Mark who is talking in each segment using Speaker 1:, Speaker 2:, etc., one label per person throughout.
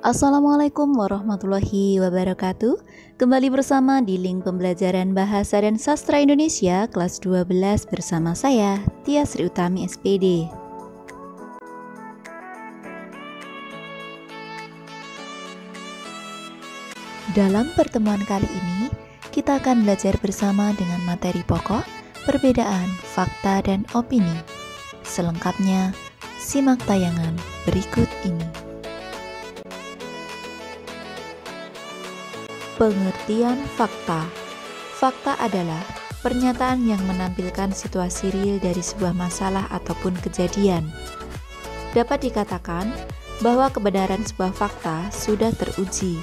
Speaker 1: Assalamualaikum warahmatullahi wabarakatuh. Kembali bersama di link pembelajaran Bahasa dan Sastra Indonesia kelas 12 bersama saya, Tia Sri Utami SPD. Dalam pertemuan kali ini, kita akan belajar bersama dengan materi pokok, perbedaan, fakta, dan opini. Selengkapnya, simak tayangan berikut ini. Pengertian fakta. Fakta adalah pernyataan yang menampilkan situasi real dari sebuah masalah ataupun kejadian. Dapat dikatakan bahwa kebenaran sebuah fakta sudah teruji.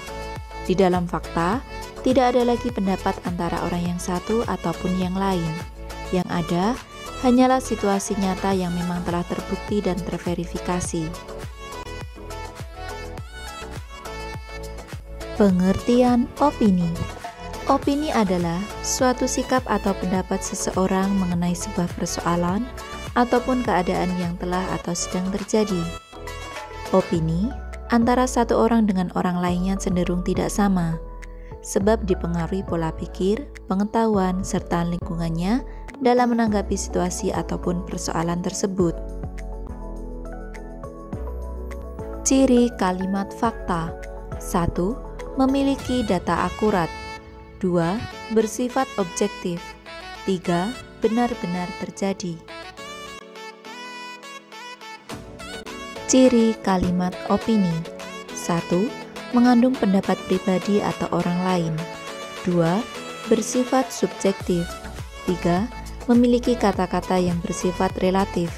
Speaker 1: Di dalam fakta, tidak ada lagi pendapat antara orang yang satu ataupun yang lain. Yang ada hanyalah situasi nyata yang memang telah terbukti dan terverifikasi. Pengertian opini. Opini adalah suatu sikap atau pendapat seseorang mengenai sebuah persoalan ataupun keadaan yang telah atau sedang terjadi. Opini antara satu orang dengan orang lainnya cenderung tidak sama, sebab dipengaruhi pola pikir, pengetahuan, serta lingkungannya dalam menanggapi situasi ataupun persoalan tersebut. Ciri kalimat fakta. 1. Memiliki data akurat. 2. Bersifat objektif. 3. Benar-benar terjadi. Ciri kalimat opini. 1. Mengandung pendapat pribadi atau orang lain. 2. Bersifat subjektif. 3. Memiliki kata-kata yang bersifat relatif.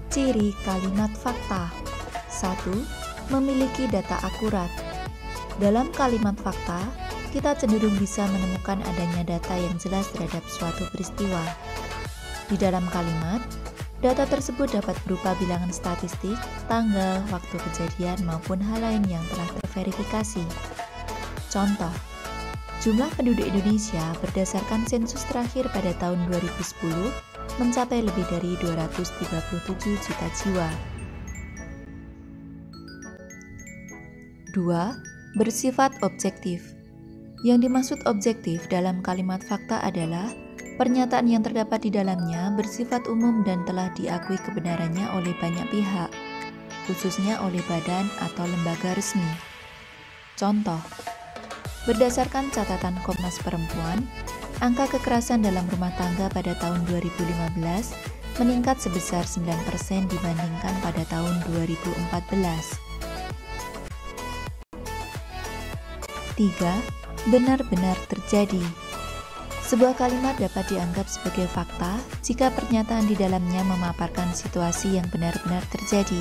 Speaker 1: Ciri kalimat fakta. 1. Memiliki data akurat. Dalam kalimat fakta, kita cenderung bisa menemukan adanya data yang jelas terhadap suatu peristiwa. Di dalam kalimat, data tersebut dapat berupa bilangan statistik, tanggal, waktu kejadian, maupun hal lain yang telah terverifikasi. Contoh, jumlah penduduk Indonesia berdasarkan sensus terakhir pada tahun 2010 mencapai lebih dari 237 juta jiwa. 2. Bersifat objektif. Yang dimaksud objektif dalam kalimat fakta adalah pernyataan yang terdapat di dalamnya bersifat umum dan telah diakui kebenarannya oleh banyak pihak, khususnya oleh badan atau lembaga resmi. Contoh, berdasarkan catatan Komnas Perempuan, angka kekerasan dalam rumah tangga pada tahun 2015 meningkat sebesar 9% dibandingkan pada tahun 2014. 3. Benar-benar terjadi. Sebuah kalimat dapat dianggap sebagai fakta jika pernyataan di dalamnya memaparkan situasi yang benar-benar terjadi.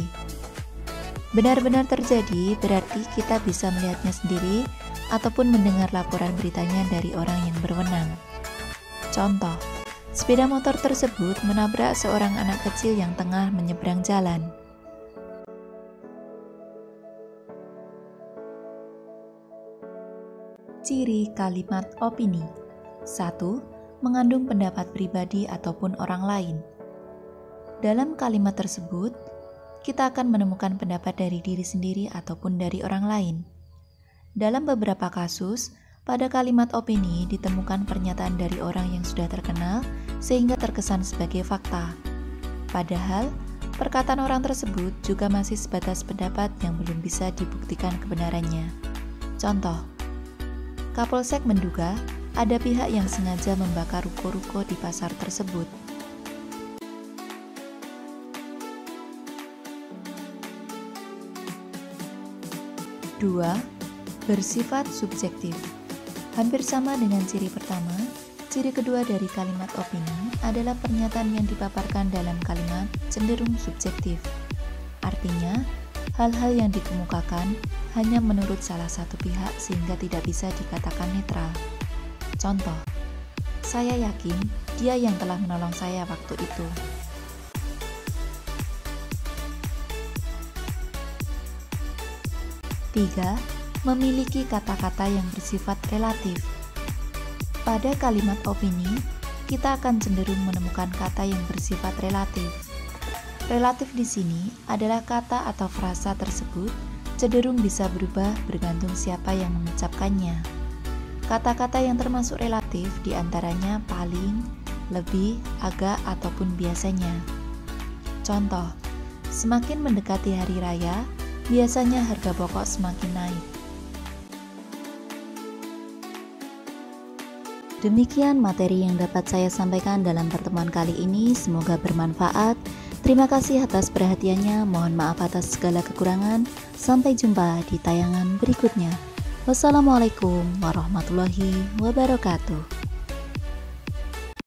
Speaker 1: Benar-benar terjadi berarti kita bisa melihatnya sendiri ataupun mendengar laporan beritanya dari orang yang berwenang. Contoh, sepeda motor tersebut menabrak seorang anak kecil yang tengah menyeberang jalan. Ciri kalimat opini. 1. Mengandung pendapat pribadi ataupun orang lain. Dalam kalimat tersebut, kita akan menemukan pendapat dari diri sendiri ataupun dari orang lain. Dalam beberapa kasus, pada kalimat opini ditemukan pernyataan dari orang yang sudah terkenal sehingga terkesan sebagai fakta. Padahal, perkataan orang tersebut juga masih sebatas pendapat yang belum bisa dibuktikan kebenarannya. Contoh, Kapolsek menduga ada pihak yang sengaja membakar ruko-ruko di pasar tersebut. Dua, bersifat subjektif. Hampir sama dengan ciri pertama, ciri kedua dari kalimat opini adalah pernyataan yang dipaparkan dalam kalimat cenderung subjektif. Artinya, hal-hal yang dikemukakan hanya menurut salah satu pihak sehingga tidak bisa dikatakan netral. Contoh, saya yakin dia yang telah menolong saya waktu itu. 3. Memiliki kata-kata yang bersifat relatif. Pada kalimat opini, kita akan cenderung menemukan kata yang bersifat relatif. Relatif di sini adalah kata atau frasa tersebut cenderung bisa berubah bergantung siapa yang mengucapkannya. Kata-kata yang termasuk relatif diantaranya paling, lebih, agak, ataupun biasanya. Contoh, semakin mendekati hari raya, biasanya harga pokok semakin naik. Demikian materi yang dapat saya sampaikan dalam pertemuan kali ini, semoga bermanfaat. Terima kasih atas perhatiannya, mohon maaf atas segala kekurangan. Sampai jumpa di tayangan berikutnya. Wassalamualaikum warahmatullahi wabarakatuh.